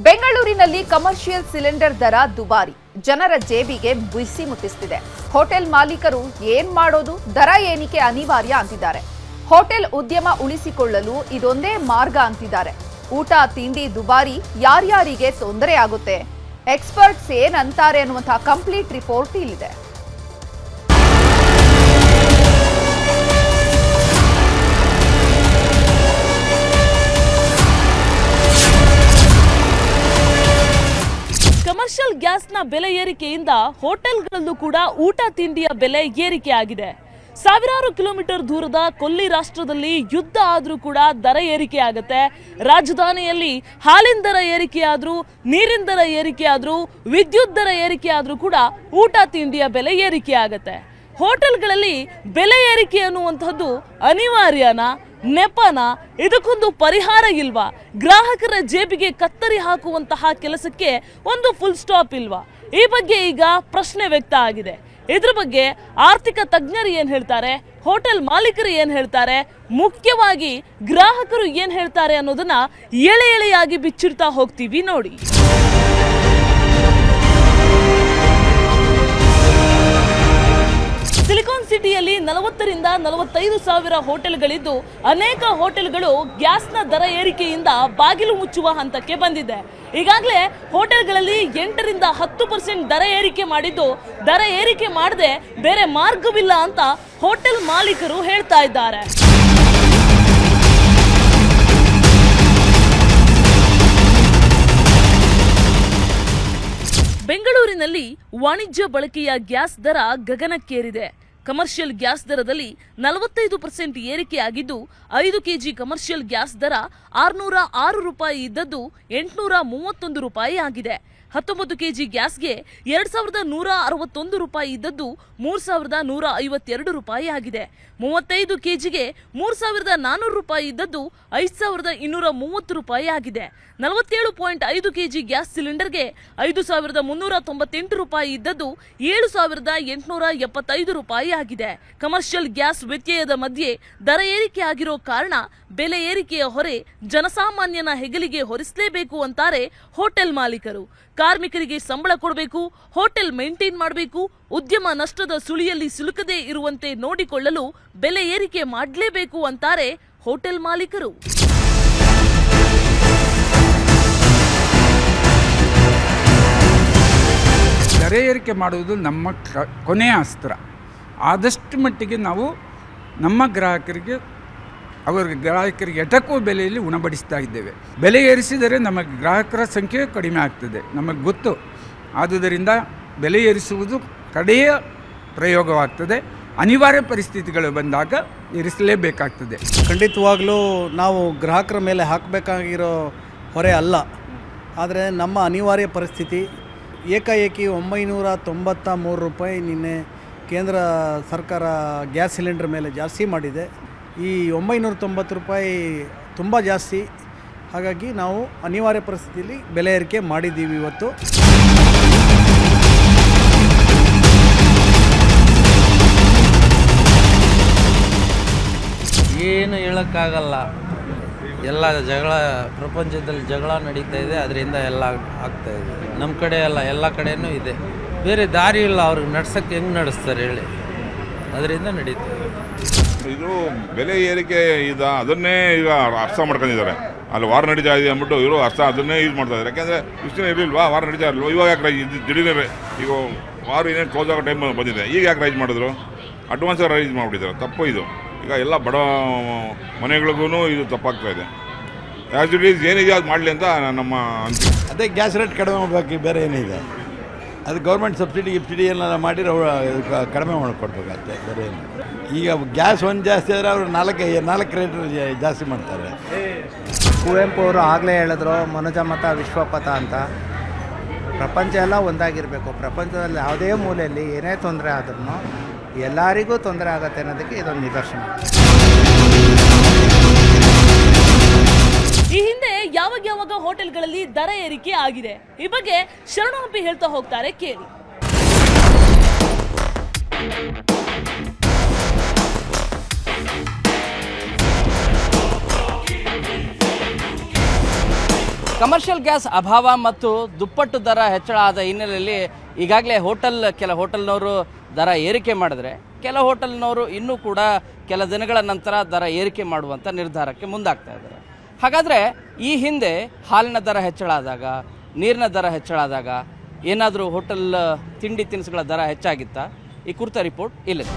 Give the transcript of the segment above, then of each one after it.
ಬೆಂಗಳೂರಿನಲ್ಲಿ commercial cylinder ದರ ದುಬಾರಿ, ಜನರ ಜೇಬಿಗೆ ಬಿಸಿ ಮುಟ್ಟಿಸ್ತಿದೆ. ಹೋಟೆಲ್ ಮಾಲೀಕರು ಏನ್ ಮಾಡೋದು, ದರ ಏನಿಕೆ ಅನಿವಾರ್ಯ ಅಂತಿದ್ದಾರೆ. ಹೋಟೆಲ್ ಉದ್ಯಮ ಉಳಿಸಿಕೊಳ್ಳಲು ಇದೊಂದೇ ಮಾರ್ಗ ಅಂತಿದ್ದಾರೆ. ಊಟ ತಿಂಡಿ ದುಬಾರಿ, ಯಾರ್ಯಾರಿಗೆ ತೊಂದರೆ ಆಗುತ್ತೆ, ಎಕ್ಸ್ಪರ್ಟ್ಸ್ ಏನಂತಾರೆ ಅನ್ನುವಂತಹ ಕಂಪ್ಲೀಟ್ ರಿಪೋರ್ಟ್ ಇಲ್ಲಿದೆ. ಕಮರ್ಷಿಯಲ್ ಗ್ಯಾಸ್ನ ಬೆಲೆ ಏರಿಕೆಯಿಂದ ಹೋಟೆಲ್ಗಳಲ್ಲೂ ಕೂಡ ಊಟ ತಿಂಡಿಯ ಬೆಲೆ ಏರಿಕೆ ಆಗಿದೆ. ಸಾವಿರಾರು ಕಿಲೋಮೀಟರ್ ದೂರದ ಕೊಲ್ಲಿ ರಾಷ್ಟ್ರದಲ್ಲಿ ಯುದ್ಧ ಆದರೂ ಕೂಡ ದರ ಏರಿಕೆ ಆಗುತ್ತೆ. ರಾಜಧಾನಿಯಲ್ಲಿ ಹಾಲಿನ ದರ ಏರಿಕೆ ಆದರೂ, ನೀರಿನ ದರ ಏರಿಕೆ ಆದರೂ, ವಿದ್ಯುತ್ ದರ ಏರಿಕೆ ಆದರೂ ಕೂಡ ಊಟ ತಿಂಡಿಯ ಬೆಲೆ ಏರಿಕೆ ಆಗುತ್ತೆ. ಹೋಟೆಲ್ಗಳಲ್ಲಿ ಬೆಲೆ ಏರಿಕೆ ಅನ್ನುವಂಥದ್ದು ಅನಿವಾರ್ಯನ, ನೆಪನ? ಇದಕ್ಕೊಂದು ಪರಿಹಾರ ಇಲ್ವಾ? ಗ್ರಾಹಕರ ಜೇಬಿಗೆ ಕತ್ತರಿ ಹಾಕುವಂತಹ ಕೆಲಸಕ್ಕೆ ಒಂದು ಫುಲ್ ಸ್ಟಾಪ್ ಇಲ್ವಾ? ಈ ಬಗ್ಗೆ ಈಗ ಪ್ರಶ್ನೆ ವ್ಯಕ್ತ ಆಗಿದೆ. ಇದ್ರ ಬಗ್ಗೆ ಆರ್ಥಿಕ ತಜ್ಞರು ಏನ್ ಹೇಳ್ತಾರೆ, ಹೋಟೆಲ್ ಮಾಲೀಕರು ಏನ್ ಹೇಳ್ತಾರೆ, ಮುಖ್ಯವಾಗಿ ಗ್ರಾಹಕರು ಏನ್ ಹೇಳ್ತಾರೆ ಅನ್ನೋದನ್ನ ಎಳೆ ಎಳೆಯಾಗಿ ಬಿಚ್ಚಿಡ್ತಾ ಹೋಗ್ತೀವಿ ನೋಡಿ. ಸಿಲಿಕಾನ್ ಸಿಟಿಯಲ್ಲಿ 40ರಿಂದ 45 ಸಾವಿರ ಹೋಟೆಲ್ಗಳಿದ್ದು, ಅನೇಕ ಹೋಟೆಲ್ಗಳು ಗ್ಯಾಸ್ನ ದರ ಏರಿಕೆಯಿಂದ ಬಾಗಿಲು ಮುಚ್ಚುವ ಹಂತಕ್ಕೆ ಬಂದಿದೆ. ಈಗಾಗಲೇ ಹೋಟೆಲ್ಗಳಲ್ಲಿ 8ರಿಂದ 10% ದರ ಏರಿಕೆ ಮಾಡಿದ್ದು, ದರ ಏರಿಕೆ ಮಾಡದೆ ಬೇರೆ ಮಾರ್ಗವಿಲ್ಲ ಅಂತ ಹೋಟೆಲ್ ಮಾಲೀಕರು ಹೇಳ್ತಾ ಇದ್ದಾರೆ. ಬೆಂಗಳೂರಿನಲ್ಲಿ ವಾಣಿಜ್ಯ ಬಳಕೆಯ ಗ್ಯಾಸ್ ದರ ಗಗನಕ್ಕೇರಿದೆ. ಕಮರ್ಷಿಯಲ್ ಗ್ಯಾಸ್ ದರದಲ್ಲಿ 45% ಏರಿಕೆಯಾಗಿದ್ದು, 5 ಕೆಜಿ ಕಮರ್ಷಿಯಲ್ ಗ್ಯಾಸ್ ದರ 606 ರೂಪಾಯಿ ಇದ್ದದ್ದು 831 ರೂಪಾಯಿ ಆಗಿದೆ. 19 ಕೆಜಿ ಗ್ಯಾಸ್ಗೆ 2161 ರೂಪಾಯಿ ಇದ್ದದ್ದು 3152 ರೂಪಾಯಿ ಆಗಿದೆ. 35 ಕೆಜಿಗೆ 3400 ರೂಪಾಯಿ ಇದ್ದದ್ದು 5230 ರೂಪಾಯಿ ಆಗಿದೆ. 47.5 ಕೆಜಿ ಗ್ಯಾಸ್ ಸಿಲಿಂಡರ್ಗೆ 5398 ರೂಪಾಯಿ ಇದ್ದದ್ದು 7875 ರೂಪಾಯಿ ಆಗಿದೆ. ಕಮರ್ಷಿಯಲ್ ಗ್ಯಾಸ್ ವ್ಯತ್ಯಯದ ಮಧ್ಯೆ ದರ ಏರಿಕೆ ಆಗಿರೋ ಕಾರಣ ಬೆಲೆ ಏರಿಕೆಯ ಹೊರೆ ಜನಸಾಮಾನ್ಯನ ಹೆಗಲಿಗೆ ಹೊರಿಸಲೇಬೇಕು ಅಂತಾರೆ ಹೋಟೆಲ್ ಮಾಲೀಕರು. ಕಾರ್ಮಿಕರಿಗೆ ಸಂಬಳ ಕೊಡಬೇಕು, ಹೋಟೆಲ್ ಮೇಂಟೈನ್ ಮಾಡಬೇಕು, ಉದ್ಯಮ ನಷ್ಟದ ಸುಳಿಯಲ್ಲಿ ಸಿಲುಕದೇ ಇರುವಂತೆ ನೋಡಿಕೊಳ್ಳಲು ಬೆಲೆ ಏರಿಕೆ ಮಾಡಲೇಬೇಕು ಅಂತಾರೆ ಹೋಟೆಲ್ ಮಾಲೀಕರು. ದರ ಏರಿಕೆ ಮಾಡುವುದು ನಮ್ಮ ಕೊನೆಯ ಅಸ್ತ್ರ. ಆದಷ್ಟು ಮಟ್ಟಿಗೆ ನಾವು ನಮ್ಮ ಗ್ರಾಹಕರಿಗೆ ಎಟಕುವ ಬೆಲೆಯಲ್ಲಿ ಉಣಬಡಿಸ್ತಾ ಇದ್ದೇವೆ. ಬೆಲೆ ಏರಿಸಿದರೆ ನಮ್ಮ ಗ್ರಾಹಕರ ಸಂಖ್ಯೆ ಕಡಿಮೆ ಆಗ್ತದೆ, ನಮಗೆ ಗೊತ್ತು. ಆದುದರಿಂದ ಬೆಲೆ ಏರಿಸುವುದು ಕಡೆಯ ಪ್ರಯೋಗವಾಗ್ತದೆ. ಅನಿವಾರ್ಯ ಪರಿಸ್ಥಿತಿಗಳು ಬಂದಾಗ ಏರಿಸಲೇಬೇಕಾಗ್ತದೆ. ಖಂಡಿತವಾಗಲೂ ನಾವು ಗ್ರಾಹಕರ ಮೇಲೆ ಹಾಕಬೇಕಾಗಿರೋ ಹೊರೆ ಅಲ್ಲ, ಆದರೆ ನಮ್ಮ ಅನಿವಾರ್ಯ ಪರಿಸ್ಥಿತಿ. ಏಕಾಏಕಿ 993 ರೂಪಾಯಿ ನಿನ್ನೆ ಕೇಂದ್ರ ಸರ್ಕಾರ ಗ್ಯಾಸ್ ಸಿಲಿಂಡರ್ ಮೇಲೆ ಜಾಸ್ತಿ ಮಾಡಿದೆ. ಈ 990 ರೂಪಾಯಿ ತುಂಬ ಜಾಸ್ತಿ. ಹಾಗಾಗಿ ನಾವು ಅನಿವಾರ್ಯ ಪರಿಸ್ಥಿತಿಯಲ್ಲಿ ಬೆಲೆ ಏರಿಕೆ ಮಾಡಿದ್ದೀವಿ ಇವತ್ತು. ಏನು ಹೇಳೋಕ್ಕಾಗಲ್ಲ. ಎಲ್ಲ ಜಗಳ, ಪ್ರಪಂಚದಲ್ಲಿ ಜಗಳ ನಡೀತಾ ಇದೆ, ಅದರಿಂದ ಎಲ್ಲ ಆಗ್ತಾ ಇದೆ. ನಮ್ಮ ಕಡೆ ಎಲ್ಲ ಕಡೆಯೂ ಇದೆ. ಬೇರೆ ದಾರಿ ಇಲ್ಲ, ಅವ್ರಿಗೆ ನಡ್ಸೋಕ್ಕೆ ಹೆಂಗೆ ನಡೆಸ್ತಾರೆ ಹೇಳಿ, ಅದರಿಂದ ನಡೀತಾ ಇದೆ. ಇದು ಬೆಲೆ ಏರಿಕೆ ಅದನ್ನೇ ಈಗ ಅರ್ಥ ಮಾಡ್ಕೊಂಡಿದ್ದಾರೆ. ಅಲ್ಲಿ ವಾರ ನಡೀತಾ ಇದೆ ಅಂದ್ಬಿಟ್ಟು ಇವರು ಅದನ್ನೇ ಯೂಸ್ ಮಾಡ್ತಾ ಇದ್ದಾರೆ. ಯಾಕೆಂದರೆ ಇಷ್ಟು ಇರಲಿಲ್ವಾ, ವಾರ ನಡೀತಾ ಇರಲಿಲ್ಲ, ಇವಾಗ ಯಾಕೆ ದಿಢೀರ್ ಈಗ ವಾರ ಏನೇನು ಕ್ಲೋಸ್ ಆಗೋ ಟೈಮ್ ಬಂದಿದೆ, ಈಗ ಯಾಕೆ ರೈಸ್ ಮಾಡಿದ್ರು, ಅಡ್ವಾನ್ಸ್ ರೈಸ್ ಮಾಡಿಬಿಟ್ಟಿದ್ದಾರೆ. ತಪ್ಪು ಇದು. ಈಗ ಎಲ್ಲ ಬಡ ಮನೆಗಳಿಗೂ ಇದು ತಪ್ಪಾಗ್ತಾ ಇದೆ. ಆ್ಯಸ್ ಇಟ್ ಈಸ್ ಏನಿದೆ ಅದು ಮಾಡಲಿ ಅಂತ ನಮ್ಮ ಅದೇ ಗ್ಯಾಸ್ ರೇಟ್ ಕಡಿಮೆ ಮಾಡಬೇಕು, ಬೇರೆ ಏನಿದೆ. ಅದು ಗೌರ್ಮೆಂಟ್ ಸಬ್ಸಿಡಿ ಎಲ್ಲ ಮಾಡಿ ಕಡಿಮೆ ಮಾಡಿಕೊಡ್ಬೇಕಾಗತ್ತೆ, ಬೇರೆ ಏನು. ಈಗ ಗ್ಯಾಸ್ ಒಂದು ಜಾಸ್ತಿ ಆದರೆ ಅವರು 4 ರೇಟ್ ಜಾಸ್ತಿ ಮಾಡ್ತಾರೆ. ಕುವೆಂಪು ಅವರು ಆಗಲೇ ಹೇಳಿದ್ರು, ಮನುಜಮತ ವಿಶ್ವಪಥ ಅಂತ. ಪ್ರಪಂಚ ಎಲ್ಲ ಒಂದಾಗಿರಬೇಕು. ಪ್ರಪಂಚದಲ್ಲಿ ಯಾವುದೇ ಮೂಲೆಯಲ್ಲಿ ಏನೇ ತೊಂದರೆ ಆದ್ರೂ ಎಲ್ಲರಿಗೂ ತೊಂದರೆ ಆಗುತ್ತೆ ಅನ್ನೋದಕ್ಕೆ ಇದೊಂದು ನಿದರ್ಶನ. ಈ ಹಿಂದೆ ಯಾವಾಗ ಹೋಟೆಲ್ಗಳಲ್ಲಿ ದರ ಏರಿಕೆ ಆಗಿದೆ, ಈ ಬಗ್ಗೆ ಶರಣು ಹಂಪಿ ಹೇಳ್ತಾ ಹೋಗ್ತಾರೆ, ಕೇಳಿ. ಕಮರ್ಷಿಯಲ್ ಗ್ಯಾಸ್ ಅಭಾವ ಮತ್ತು ದುಪ್ಪಟ್ಟು ದರ ಹೆಚ್ಚಳ ಆದ ಹಿನ್ನೆಲೆಯಲ್ಲಿ ಈಗಾಗಲೇ ಕೆಲ ಹೋಟೆಲ್ನವರು ದರ ಏರಿಕೆ ಮಾಡಿದ್ರೆ ಕೆಲ ಹೋಟೆಲ್ನವರು ಇನ್ನೂ ಕೂಡ ಕೆಲ ದಿನಗಳ ನಂತರ ದರ ಏರಿಕೆ ಮಾಡುವಂಥ ನಿರ್ಧಾರಕ್ಕೆ ಮುಂದಾಗ್ತಾ ಇದ್ದಾರೆ. ಹಾಗಾದರೆ ಈ ಹಿಂದೆ ಹಾಲಿನ ದರ ಹೆಚ್ಚಳ ಆದಾಗ, ನೀರಿನ ದರ ಹೆಚ್ಚಳ ಆದಾಗ ಏನಾದರೂ ಹೋಟೆಲ್ ತಿಂಡಿ ತಿನಿಸುಗಳ ದರ ಹೆಚ್ಚಾಗಿತ್ತಾ? ಈ ಕುರಿತ ರಿಪೋರ್ಟ್ ಇಲ್ಲಿದೆ.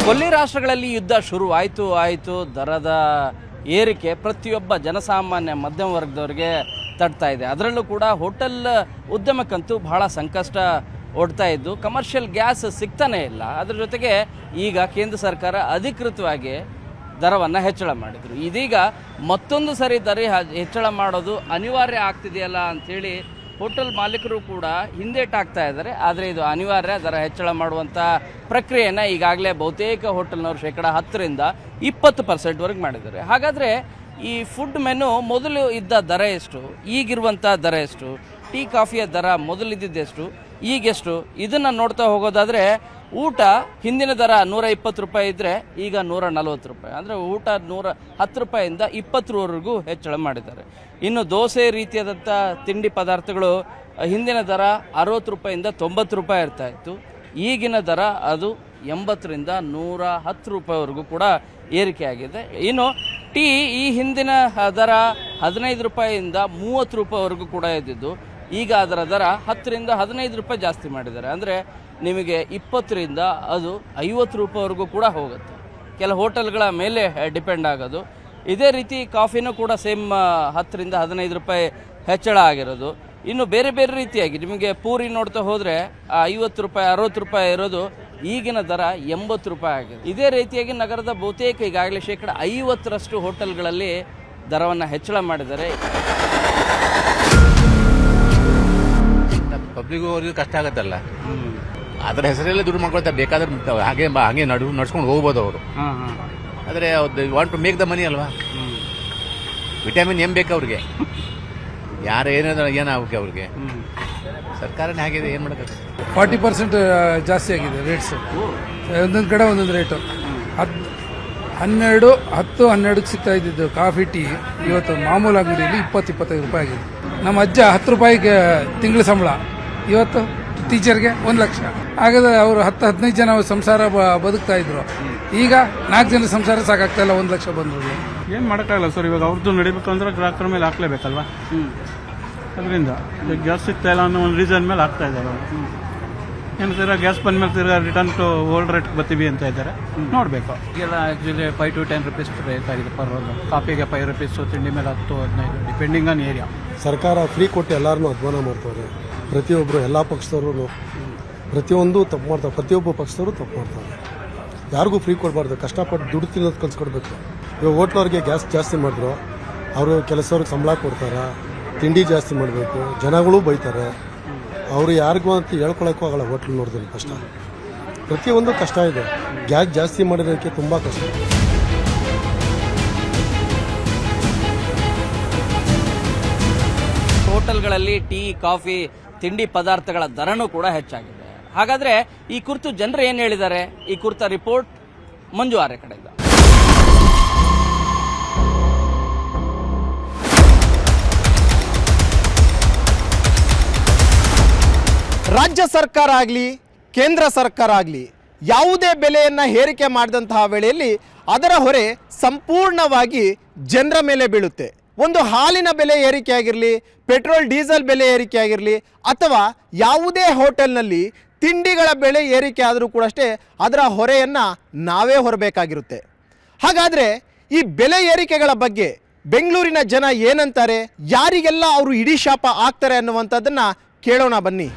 ಕೊಲ್ಲಿ ರಾಷ್ಟ್ರಗಳಲ್ಲಿ ಯುದ್ಧ ಆಯಿತು ದರದ ಏರಿಕೆ ಪ್ರತಿಯೊಬ್ಬ ಜನಸಾಮಾನ್ಯ ಮಧ್ಯಮ ವರ್ಗದವರಿಗೆ ತಡ್ತಾ ಇದೆ. ಅದರಲ್ಲೂ ಕೂಡ ಹೋಟೆಲ್ ಉದ್ಯಮಕ್ಕಂತೂ ಬಹಳ ಸಂಕಷ್ಟ ಒಡ್ತಾ ಇದ್ದು ಕಮರ್ಷಿಯಲ್ ಗ್ಯಾಸ್ ಸಿಗ್ತಾನೇ ಇಲ್ಲ. ಅದರ ಜೊತೆಗೆ ಈಗ ಕೇಂದ್ರ ಸರ್ಕಾರ ಅಧಿಕೃತವಾಗಿ ದರವನ್ನು ಹೆಚ್ಚಳ ಮಾಡಿದರು. ಇದೀಗ ಮತ್ತೊಂದು ಸರಿ ದರ ಹೆಚ್ಚಳ ಮಾಡೋದು ಅನಿವಾರ್ಯ ಆಗ್ತಿದೆಯಲ್ಲ ಅಂಥೇಳಿ ಹೋಟೆಲ್ ಮಾಲೀಕರು ಕೂಡ ಹಿಂದೇಟಾಗ್ತಾ ಇದ್ದಾರೆ. ಆದರೆ ಇದು ಅನಿವಾರ್ಯ, ದರ ಹೆಚ್ಚಳ ಮಾಡುವಂಥ ಪ್ರಕ್ರಿಯೆಯನ್ನು ಈಗಾಗಲೇ ಬಹುತೇಕ ಹೋಟೆಲ್ನವರು 10% 20% ಮಾಡಿದ್ದಾರೆ. ಹಾಗಾದರೆ ಈ ಫುಡ್ ಮೆನು ಮೊದಲು ಇದ್ದ ದರ ಎಷ್ಟು, ಈಗಿರುವಂಥ ದರ ಎಷ್ಟು, ಟೀ ಕಾಫಿಯ ದರ ಮೊದಲಿದ್ದೆಷ್ಟು, ಈಗೆಷ್ಟು, ಇದನ್ನು ನೋಡ್ತಾ ಹೋಗೋದಾದರೆ ಊಟ ಹಿಂದಿನ ದರ 120 ರೂಪಾಯಿ ಇದ್ದರೆ ಈಗ 140 ರೂಪಾಯಿ. ಅಂದರೆ ಊಟ 110 ರೂಪಾಯಿಂದ 20ವರೆಗೂ ಹೆಚ್ಚಳ ಮಾಡಿದ್ದಾರೆ. ಇನ್ನು ದೋಸೆ ರೀತಿಯಾದಂಥ ತಿಂಡಿ ಪದಾರ್ಥಗಳು ಹಿಂದಿನ ದರ 60 ರೂಪಾಯಿಂದ 90 ರೂಪಾಯಿ ಇರ್ತಾ ಇತ್ತು. ಈಗಿನ ದರ ಅದು 80ರಿಂದ 110 ರೂಪಾಯಿವರೆಗೂ ಕೂಡ ಏರಿಕೆಯಾಗಿದೆ. ಇನ್ನು ಟೀ ಈ ಹಿಂದಿನ ದರ 15 ರೂಪಾಯಿಯಿಂದ 30 ರೂಪಾಯಿವರೆಗೂ ಕೂಡ ಇದ್ದಿದ್ದು ಈಗ ಅದರ ದರ 10ರಿಂದ 15 ರೂಪಾಯಿ ಜಾಸ್ತಿ ಮಾಡಿದ್ದಾರೆ. ಅಂದರೆ ನಿಮಗೆ 20ರಿಂದ ಅದು 50 ರೂಪಾಯಿವರೆಗೂ ಕೂಡ ಹೋಗುತ್ತೆ. ಕೆಲ ಹೋಟೆಲ್ಗಳ ಮೇಲೆ ಡಿಪೆಂಡ್ ಆಗೋದು. ಇದೇ ರೀತಿ ಕಾಫಿನೂ ಕೂಡ ಸೇಮ್ 10ರಿಂದ 15 ರೂಪಾಯಿ ಹೆಚ್ಚಳ ಆಗಿರೋದು. ಇನ್ನು ಬೇರೆ ಬೇರೆ ರೀತಿಯಾಗಿ ನಿಮಗೆ ಪೂರಿ ನೋಡ್ತಾ ಹೋದರೆ 50 ರೂಪಾಯಿ 60 ರೂಪಾಯಿ ಇರೋದು ಈಗಿನ ದರ 80 ರೂಪಾಯಿ ಆಗಿದೆ. ಇದೇ ರೀತಿಯಾಗಿ ನಗರದ ಬಹುತೇಕ ಈಗಾಗಲೇ 50% ಹೋಟೆಲ್ಗಳಲ್ಲಿ ದರವನ್ನು ಹೆಚ್ಚಳ ಮಾಡಿದ್ದಾರೆ. ಪಬ್ಲಿಕ್ ಅವ್ರಿಗೆ ಕಷ್ಟ ಆಗುತ್ತಲ್ಲ, ಅದರ ಹೆಸರಲ್ಲೇ ದುಡ್ಡು ಮಾಡ್ಕೊಳ್ತಾರೆ. ಬೇಕಾದ್ರೆ ಹಾಗೆ ನಡ್ಸ್ಕೊಂಡು ಹೋಗ್ಬೋದು ಅವರು. ಆದರೆ want to make the money ಅಲ್ವಾ. ವಿಟಮಿನ್ ಎಂ ಬೇಕು ಅವ್ರಿಗೆ. ಯಾರು ಏನಾಗುತ್ತೆ ಅವ್ರಿಗೆ. ಸರ್ಕಾರನೇ ಆಗಿದೆ, ಏನು ಮಾಡೋಕ್ಕಾಗುತ್ತೆ. 40% ಜಾಸ್ತಿ ಆಗಿದೆ ರೇಟ್ಸ್. ಒಂದೊಂದು ಕಡೆ ಒಂದೊಂದು ರೇಟು. 12 ಸಿಗ್ತಾ ಇದ್ದಿದ್ದು ಕಾಫಿ ಟೀ ಇವತ್ತು ಮಾಮೂಲು ಅಂಗಡಿಯಲ್ಲಿ 20-25 ರೂಪಾಯಿ ಆಗಿದೆ. ನಮ್ಮ ಅಜ್ಜ 10 ರೂಪಾಯಿಗೆ ತಿಂಗಳ ಸಂಬಳ, ಇವತ್ತು ಟೀಚರ್ಗೆ 1 ಲಕ್ಷ. ಹಾಗಾದ್ರೆ ಅವರು 10-15 ಜನ ಸಂಸಾರ ಬದುಕ್ತಾ ಇದ್ರು. ಈಗ 4 ಜನ ಸಂಸಾರ ಸಾಕಾಗ್ತಾ ಇಲ್ಲ 1 ಲಕ್ಷ ಬಂದ್ರು. ಏನು ಮಾಡೋಕ್ಕಾಗಲ್ಲ ಸರ್. ಇವಾಗ ಅವ್ರದ್ದು ನಡಿಬೇಕು ಅಂದ್ರೆ ಗ್ರಾಹಕರ ಮೇಲೆ ಹಾಕ್ಲೇಬೇಕಲ್ವಾ. ಅದರಿಂದ ಗ್ಯಾಸ್ ಸಿಗ್ತಾ ಇಲ್ಲ ಅನ್ನೋ ಒಂದು ರೀಸನ್ ಮೇಲೆ ಹಾಕ್ತಾ ಇದ್ದಾರೆ. ಏನು ಗ್ಯಾಸ್ ಬಂದ ಮೇಲೆ ತಿರ್ಗಾ ರಿಟರ್ನ್ ಟು ಓಲ್ಡ್ ರೇಟ್ ಬರ್ತೀವಿ ಅಂತ ಇದ್ದಾರೆ. ನೋಡಬೇಕು. ಈಗೆಲ್ಲ ಆ್ಯಕ್ಚುಲಿ 5 to 10 ರೂಪೀಸ್ ರೇಟ್ ಆಗಿದೆ ಪರ್ ರೋಲ್. ಕಾಫಿಗೆ 5 ರೂಪೀಸು, ತಿಂಡಿ ಮೇಲೆ 10-15 ಡಿಪೆಂಡಿಂಗ್ ಆನ್ ಏರಿಯಾ. ಸರ್ಕಾರ ಫ್ರೀ ಕೊಟ್ಟು ಎಲ್ಲರನ್ನೂ ಅಧ್ವಾನ ಮಾಡ್ತಾರೆ. ಪ್ರತಿಯೊಬ್ಬರು ಎಲ್ಲ ಪಕ್ಷದವರು ಪ್ರತಿಯೊಂದು ತಪ್ಪು ಮಾಡ್ತಾರೆ. ಪ್ರತಿಯೊಬ್ಬ ಪಕ್ಷದವರು ತಪ್ಪು ಮಾಡ್ತಾರೆ. ಯಾರಿಗೂ ಫ್ರೀ ಕೊಡಬಾರ್ದು. ಕಷ್ಟಪಟ್ಟು ದುಡ್ಡು ತಿನ್ನೋದು ಕಲಿಸ್ಕೊಡ್ಬೇಕು. ಇವಾಗ ಹೋಟ್ಲವ್ರಿಗೆ ಗ್ಯಾಸ್ ಜಾಸ್ತಿ ಮಾಡಿದ್ರು, ಅವರು ಕೆಲಸವ್ರಿಗೆ ಸಂಬಳ ಕೊಡ್ತಾರೆ. ತಿಂಡಿ ಜಾಸ್ತಿ ಮಾಡಬೇಕು, ಜನಗಳು ಬೈತಾರೆ. ಅವರು ಯಾರಿಗೂ ಅಂತ ಹೇಳ್ಕೊಳಕ್ಕೂ ಆಗಲ್ಲ. ಹೋಟ್ಲ್ ನೋಡಿದ್ರೆ ಕಷ್ಟ, ಪ್ರತಿಯೊಂದು ಕಷ್ಟ ಇದೆ. ಗ್ಯಾಸ್ ಜಾಸ್ತಿ ಮಾಡಿರೋದಕ್ಕೆ ತುಂಬ ಕಷ್ಟ. ಹೋಟೆಲ್ಗಳಲ್ಲಿ ಟೀ, ಕಾಫಿ, ತಿಂಡಿ ಪದಾರ್ಥಗಳ ದರನೂ ಕೂಡ ಹೆಚ್ಚಾಗಿದೆ. ಹಾಗಾದರೆ ಈ ಕುರಿತು ಜನರು ಏನು ಹೇಳಿದ್ದಾರೆ? ಈ ಕುರಿತ ರಿಪೋರ್ಟ್ ಮಂಜು ಆರೆ ಕಡೆಯಿಂದ. ರಾಜ್ಯ ಸರ್ಕಾರ ಆಗಲಿ ಕೇಂದ್ರ ಸರ್ಕಾರ ಆಗಲಿ ಯಾವುದೇ ಬೆಲೆಯನ್ನು ಏರಿಕೆ ಮಾಡಿದಂತಹ ವೇಳೆಯಲ್ಲಿ ಅದರ ಹೊರೆ ಸಂಪೂರ್ಣವಾಗಿ ಜನರ ಮೇಲೆ ಬೀಳುತ್ತೆ. ಒಂದು ಹಾಲಿನ ಬೆಲೆ ಏರಿಕೆ ಆಗಿರಲಿ, ಪೆಟ್ರೋಲ್ ಡೀಸೆಲ್ ಬೆಲೆ ಏರಿಕೆ ಆಗಿರಲಿ, ಅಥವಾ ಯಾವುದೇ ಹೋಟೆಲ್ನಲ್ಲಿ ತಿಂಡಿಗಳ ಬೆಲೆ ಏರಿಕೆ ಆದರೂ ಕೂಡ ಅಷ್ಟೇ ಅದರ ಹೊರೆಯನ್ನು ನಾವೇ ಹೊರಬೇಕಾಗಿರುತ್ತೆ. ಹಾಗಾದರೆ ಈ ಬೆಲೆ ಏರಿಕೆಗಳ ಬಗ್ಗೆ ಬೆಂಗಳೂರಿನ ಜನ ಏನಂತಾರೆ, ಯಾರಿಗೆಲ್ಲ ಅವರು ಇಡೀ ಶಾಪ ಆಗ್ತಾರೆ ಅನ್ನುವಂಥದ್ದನ್ನು ಕೇಳೋಣ ಬನ್ನಿ.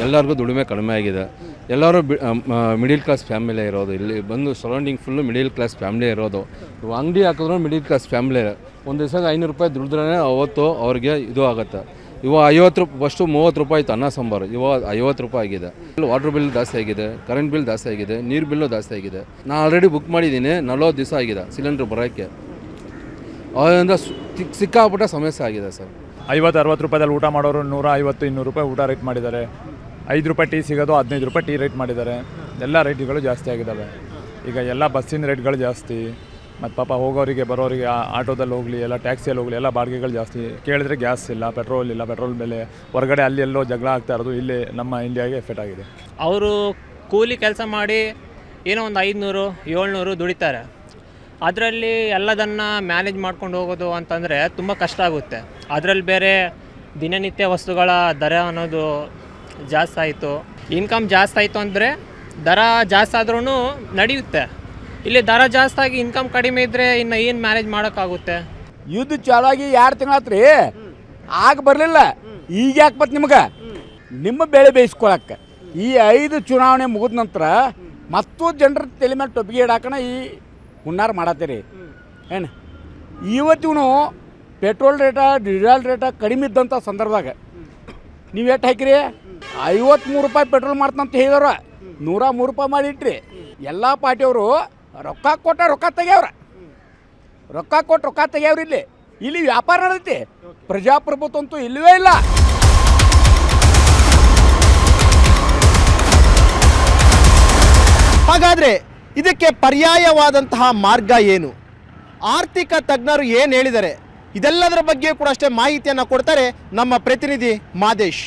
ಎಲ್ಲರಿಗೂ ದುಡಿಮೆ ಕಡಿಮೆ ಆಗಿದೆ. ಎಲ್ಲರೂ ಮಿಡಿಲ್ ಕ್ಲಾಸ್ ಫ್ಯಾಮಿಲಿ ಇರೋದು. ಇಲ್ಲಿ ಬಂದು surrounding full middle class family ಇರೋದು. ಅಂಗಡಿ ಹಾಕಿದ್ರು ಮಿಡಿಲ್ ಕ್ಲಾಸ್ ಫ್ಯಾಮಿಲಿ. ಒಂದು ದಿವಸಕ್ಕೆ 500 ರೂಪಾಯಿ ದುಡಿದ್ರೆ ಅವತ್ತು ಅವ್ರಿಗೆ ಇದು ಆಗುತ್ತೆ. ಇವಾಗ 50 ರೂಪಾಯಿ, ಫಸ್ಟು 30 ರೂಪಾಯಿ ಇತ್ತು ಅನ್ನ ಸಾಂಬಾರು, ಇವಾಗ 50 ರೂಪಾಯಿ ಆಗಿದೆ. ವಾಟರ್ ಬಿಲ್ ಜಾಸ್ತಿ ಆಗಿದೆ, ಕರೆಂಟ್ ಬಿಲ್ ಜಾಸ್ತಿ ಆಗಿದೆ, ನೀರು ಬಿಲ್ಲು ಜಾಸ್ತಿ ಆಗಿದೆ. ನಾನು ಆಲ್ರೆಡಿ ಬುಕ್ ಮಾಡಿದ್ದೀನಿ, 40 ದಿವಸ ಆಗಿದೆ ಸಿಲಿಂಡ್ರ್ ಬರೋಕ್ಕೆ. ಅದರಿಂದ ಸಿಕ್ಕಾಪಟ್ಟ ಸಮಸ್ಯೆ ಆಗಿದೆ ಸರ್. 50-60 ರೂಪಾಯಿದಲ್ಲಿ ಊಟ ಮಾಡೋರು 150-200 ರೂಪಾಯಿ ಊಟ ರೇಟ್ ಮಾಡಿದ್ದಾರೆ. ರೂಪಾಯಿ ಟೀ ಸಿಗೋದು 15 ರೂಪಾಯಿ ಟೀ ರೇಟ್ ಮಾಡಿದ್ದಾರೆ. ಎಲ್ಲ ರೇಟ್ಗಳು ಜಾಸ್ತಿ ಆಗಿದ್ದಾವೆ. ಈಗ ಎಲ್ಲ ಬಸ್ಸಿನ ರೇಟ್ಗಳು ಜಾಸ್ತಿ, ಮತ್ತು ಪಾಪ ಹೋಗೋರಿಗೆ ಬರೋರಿಗೆ ಆಟೋದಲ್ಲಿ ಹೋಗಲಿ, ಎಲ್ಲ ಟ್ಯಾಕ್ಸಿಯಲ್ಲಿ ಹೋಗಲಿ, ಎಲ್ಲ ಬಾಡಿಗೆಗಳು ಜಾಸ್ತಿ. ಕೇಳಿದ್ರೆ ಗ್ಯಾಸ್ ಇಲ್ಲ, ಪೆಟ್ರೋಲ್ ಬೆಲೆ ಹೊರಗಡೆ ಅಲ್ಲಿ ಎಲ್ಲೋ ಜಗಳ ಆಗ್ತಾ ಇರೋದು ಇಲ್ಲಿ ನಮ್ಮ ಇಂಡಿಯಾಗೆ ಎಫೆಕ್ಟ್ ಆಗಿದೆ. ಅವರು ಕೂಲಿ ಕೆಲಸ ಮಾಡಿ ಏನೋ ಒಂದು 500-700 ದುಡಿತಾರೆ. ಅದರಲ್ಲಿ ಎಲ್ಲದನ್ನು ಮ್ಯಾನೇಜ್ ಮಾಡ್ಕೊಂಡು ಹೋಗೋದು ಅಂತಂದರೆ ತುಂಬ ಕಷ್ಟ ಆಗುತ್ತೆ. ಅದರಲ್ಲಿ ಬೇರೆ ದಿನನಿತ್ಯ ವಸ್ತುಗಳ ದರ ಅನ್ನೋದು ಜಾಸ್ತಿ ಆಯಿತು. ಇನ್ಕಮ್ ಜಾಸ್ತಿ ಆಯಿತು ಅಂದರೆ ದರ ಜಾಸ್ತಿ ಆದ್ರೂ ನಡೆಯುತ್ತೆ. ಇಲ್ಲಿ ದರ ಜಾಸ್ತಿ ಆಗಿ ಇನ್ಕಮ್ ಕಡಿಮೆ ಇದ್ದರೆ ಇನ್ನು ಏನು ಮ್ಯಾನೇಜ್ ಮಾಡೋಕ್ಕಾಗುತ್ತೆ? ಯುದ್ಧ ಚಾಲಾಗಿ 2 ತಿಂಗಳಾತ್ರಿ, ಆಗ ಬರಲಿಲ್ಲ. ಈಗ ಯಾಕೆ ಬತ್ತು ನಿಮ್ಗೆ ನಿಮ್ಮ ಬೆಳೆ ಬೇಯಿಸ್ಕೊಳಕ್ಕೆ? ಈ 5 ಚುನಾವಣೆ ಮುಗಿದ ನಂತರ ಮತ್ತೂ ಜನರ ತಲೆ ಮೇಲೆ ಟೊಪ್ಪಿಗೆ ಇಡಾಕನ ಈ ಹುನ್ನಾರ ಮಾಡತ್ತೀರಿ ಏನು? ಇವತ್ತಿಗೂ ಪೆಟ್ರೋಲ್ ರೇಟ, ಡೀಸೆಲ್ ರೇಟ ಕಡಿಮೆ ಇದ್ದಂಥ ಸಂದರ್ಭದಾಗ ನೀವು ಎಷ್ಟು ಹಾಕಿರಿ? 53 ರೂಪಾಯಿ ಪೆಟ್ರೋಲ್ ಮಾಡ್ತಂತ ಹೇಳಿದವ್ರ 103 ರೂಪಾಯಿ ಮಾಡಿಟ್ರಿ. ಎಲ್ಲ ಪಾರ್ಟಿಯವರು ರೊಕ್ಕ ಕೊಟ್ಟ ರೊಕ್ಕ ತೆಗ್ಯಾವ್ರ, ರೊಕ್ಕ ತೆಗ್ಯಾವ್ರಿ. ಇಲ್ಲಿ ವ್ಯಾಪಾರ ನಡೆದೈತಿ, ಪ್ರಜಾಪ್ರಭುತ್ವ ಅಂತೂ ಇಲ್ಲವೇ ಇಲ್ಲ. ಹಾಗಾದರೆ ಇದಕ್ಕೆ ಪರ್ಯಾಯವಾದಂತಹ ಮಾರ್ಗ ಏನು? ಆರ್ಥಿಕ ತಜ್ಞರು ಏನು ಹೇಳಿದ್ದಾರೆ? ಇದೆಲ್ಲದರ ಬಗ್ಗೆ ಕೂಡ ಅಷ್ಟೇ ಮಾಹಿತಿಯನ್ನು ಕೊಡ್ತಾರೆ ನಮ್ಮ ಪ್ರತಿನಿಧಿ ಮಾದೇಶ್.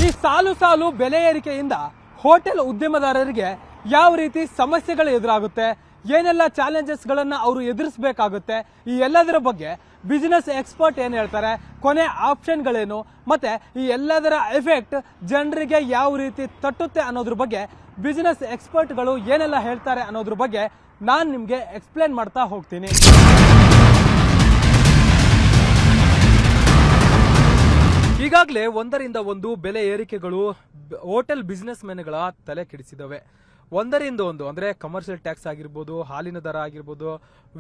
ಈ ಸಾಲು ಬೆಲೆ ಏರಿಕೆಯಿಂದ ಹೋಟೆಲ್ ಉದ್ಯಮದಾರರಿಗೆ ಯಾವ ರೀತಿ ಸಮಸ್ಯೆಗಳು ಎದುರಾಗುತ್ತೆ, ಏನೆಲ್ಲ ಚಾಲೆಂಜಸ್ಗಳನ್ನು ಅವರು ಎದುರಿಸಬೇಕಾಗುತ್ತೆ, ಈ ಎಲ್ಲದರ ಬಗ್ಗೆ ಬಿಸಿನೆಸ್ ಎಕ್ಸ್ಪರ್ಟ್ ಏನು ಹೇಳ್ತಾರೆ, ಕೊನೆ ಆಪ್ಷನ್ಗಳೇನು, ಮತ್ತೆ ಈ ಎಲ್ಲದರ ಎಫೆಕ್ಟ್ ಜನರಿಗೆ ಯಾವ ರೀತಿ ತಟ್ಟುತ್ತೆ ಅನ್ನೋದ್ರ ಬಗ್ಗೆ ಬಿಸಿನೆಸ್ ಎಕ್ಸ್ಪರ್ಟ್ಗಳು ಏನೆಲ್ಲ ಹೇಳ್ತಾರೆ ಅನ್ನೋದ್ರ ಬಗ್ಗೆ ನಾನು ನಿಮಗೆ ಎಕ್ಸ್ಪ್ಲೇನ್ ಮಾಡ್ತಾ ಹೋಗ್ತೀನಿ. ಈಗಾಗಲೇ ಒಂದರಿಂದ ಒಂದು ಬೆಲೆ ಏರಿಕೆಗಳು ಹೋಟೆಲ್ ಬಿಸಿನೆಸ್ ಮೆನ್ಗಳ ತಲೆ ಕೆಡಿಸಿದವೆ. ಒಂದರಿಂದ ಒಂದು ಅಂದರೆ ಕಮರ್ಷಿಯಲ್ ಟ್ಯಾಕ್ಸ್ ಆಗಿರ್ಬೋದು, ಹಾಲಿನ ದರ ಆಗಿರ್ಬೋದು,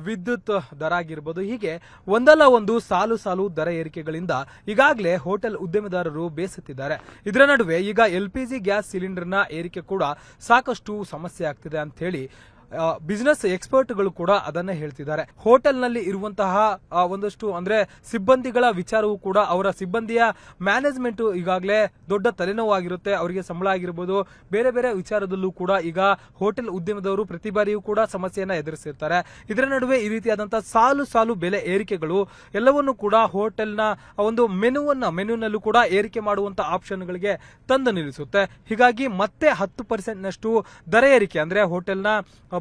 ವಿದ್ಯುತ್ ದರ ಆಗಿರ್ಬೋದು, ಹೀಗೆ ಒಂದಲ್ಲ ಒಂದು ಸಾಲು ದರ ಏರಿಕೆಗಳಿಂದ ಈಗಾಗಲೇ ಹೋಟೆಲ್ ಉದ್ಯಮದಾರರು ಬೇಸತ್ತಿದ್ದಾರೆ. ಇದರ ನಡುವೆ ಈಗ LPG ಗ್ಯಾಸ್ ಸಿಲಿಂಡರ್ನ ಏರಿಕೆ ಕೂಡ ಸಾಕಷ್ಟು ಸಮಸ್ಯೆ ಆಗ್ತಿದೆ ಅಂತ ಹೇಳಿ ಬಿಸಿನೆಸ್ ಎಕ್ಸ್ಪರ್ಟ್ಗಳು ಕೂಡ ಅದನ್ನೇ ಹೇಳ್ತಿದ್ದಾರೆ. ಹೋಟೆಲ್ನಲ್ಲಿ ಇರುವಂತಹ ಒಂದಷ್ಟು ಅಂದ್ರೆ ಸಿಬ್ಬಂದಿಗಳ ವಿಚಾರವೂ ಕೂಡ, ಅವರ ಸಿಬ್ಬಂದಿಯ ಮ್ಯಾನೇಜ್ಮೆಂಟ್ ಈಗಾಗಲೇ ದೊಡ್ಡ ತಲೆನೋವಾಗಿರುತ್ತೆ. ಅವರಿಗೆ ಸಂಬಳ ಆಗಿರ್ಬೋದು, ಬೇರೆ ಬೇರೆ ವಿಚಾರದಲ್ಲೂ ಕೂಡ ಈಗ ಹೋಟೆಲ್ ಉದ್ಯಮದವರು ಪ್ರತಿ ಬಾರಿಯೂ ಕೂಡ ಸಮಸ್ಯೆಯನ್ನ ಎದುರಿಸಿರ್ತಾರೆ. ಇದರ ನಡುವೆ ಈ ರೀತಿಯಾದಂತಹ ಸಾಲು ಬೆಲೆ ಏರಿಕೆಗಳು ಎಲ್ಲವನ್ನೂ ಕೂಡ ಹೋಟೆಲ್ನ ಒಂದು ಮೆನುನಲ್ಲೂ ಕೂಡ ಏರಿಕೆ ಮಾಡುವಂತ ಆಪ್ಷನ್ಗಳಿಗೆ ತಂದು ನಿಲ್ಲಿಸುತ್ತೆ. ಹೀಗಾಗಿ ಮತ್ತೆ 10% ದರ ಏರಿಕೆ ಅಂದ್ರೆ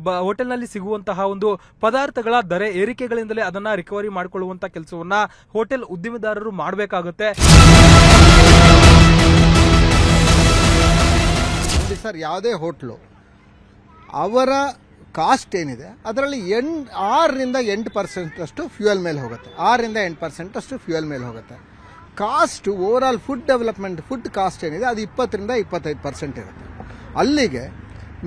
ಹೋಟೆಲ್ನಲ್ಲಿ ಸಿಗುವಂತಹ ಒಂದು ಪದಾರ್ಥಗಳ ದರ ಏರಿಕೆಗಳಿಂದಲೇ ಅದನ್ನ ರಿಕವರಿ ಮಾಡಿಕೊಳ್ಳುವಂತ ಕೆಲಸವನ್ನ ಹೋಟೆಲ್ ಉದ್ಯಮದಾರರು ಮಾಡಬೇಕಾಗುತ್ತೆ. ಸರ್, ಯಾವುದೇ ಹೋಟ್ಲು ಅವರ ಕಾಸ್ಟ್ ಏನಿದೆ ಅದರಲ್ಲಿ 6ರಿಂದ 8% ಫ್ಯೂಯಲ್ ಮೇಲೆ ಹೋಗುತ್ತೆ. 6ರಿಂದ 8% ಫ್ಯೂಯಲ್ ಮೇಲೆ ಹೋಗುತ್ತೆ. Cost over all food development food cost ಏನಿದೆ ಅದು 20ರಿಂದ 25% ಇರುತ್ತೆ. ಅಲ್ಲಿಗೆ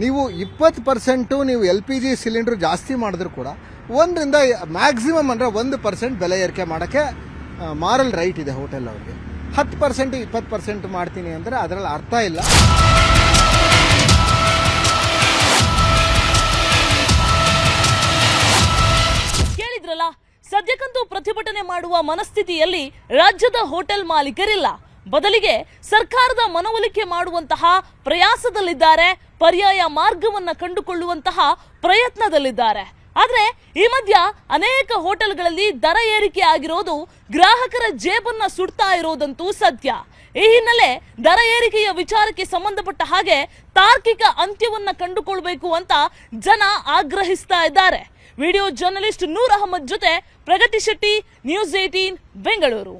ನೀವು 20% ನೀವು LPG ಸಿಲಿಂಡರ್ ಜಾಸ್ತಿ ಮಾಡಿದ್ರು ಕೂಡ 1ರಿಂದ ಮ್ಯಾಕ್ಸಿಮಮ್ ಅಂದರೆ 1% ಬೆಲೆ ಏರಿಕೆ ಮಾಡೋಕ್ಕೆ ಮಾರಲ್ ರೈಟ್ ಇದೆ ಹೋಟೆಲ್ ಅವ್ರಿಗೆ. 10% 20% ಮಾಡ್ತೀನಿ ಅಂದರೆ ಅದರಲ್ಲಿ ಅರ್ಥ ಇಲ್ಲ. ಕೇಳಿದ್ರಲ್ಲ, ಸದ್ಯಕ್ಕಂತೂ ಪ್ರತಿಭಟನೆ ಮಾಡುವ ಮನಸ್ಥಿತಿಯಲ್ಲಿ ರಾಜ್ಯದ ಹೋಟೆಲ್ ಮಾಲೀಕರಿಲ್ಲ. ಬದಲಿಗೆ ಸರ್ಕಾರದ ಮನವೊಲಿಕೆ ಮಾಡುವಂತಹ ಪ್ರಯಾಸದಲ್ಲಿದ್ದಾರೆ, ಪರ್ಯಾಯ ಮಾರ್ಗವನ್ನ ಕಂಡುಕೊಳ್ಳುವಂತಹ ಪ್ರಯತ್ನದಲ್ಲಿದ್ದಾರೆ. ಆದ್ರೆ ಈ ಮಧ್ಯ ಅನೇಕ ಹೋಟೆಲ್ಗಳಲ್ಲಿ ದರ ಏರಿಕೆ ಆಗಿರೋದು ಗ್ರಾಹಕರ ಜೇಬನ್ನ ಸುಡ್ತಾ ಇರೋದಂತೂ ಸತ್ಯ. ಈ ಹಿನ್ನೆಲೆ ದರ ಏರಿಕೆಯ ವಿಚಾರಕ್ಕೆ ಸಂಬಂಧಪಟ್ಟ ಹಾಗೆ ತಾರ್ಕಿಕ ಅಂತ್ಯವನ್ನ ಕಂಡುಕೊಳ್ಬೇಕು ಅಂತ ಜನ ಆಗ್ರಹಿಸ್ತಾ ಇದ್ದಾರೆ. ವಿಡಿಯೋ ಜರ್ನಲಿಸ್ಟ್ ನೂರ್ ಅಹಮದ್ ಜೊತೆ ಪ್ರಗತಿ ಶೆಟ್ಟಿ, ನ್ಯೂಸ್ 18 ಬೆಂಗಳೂರು.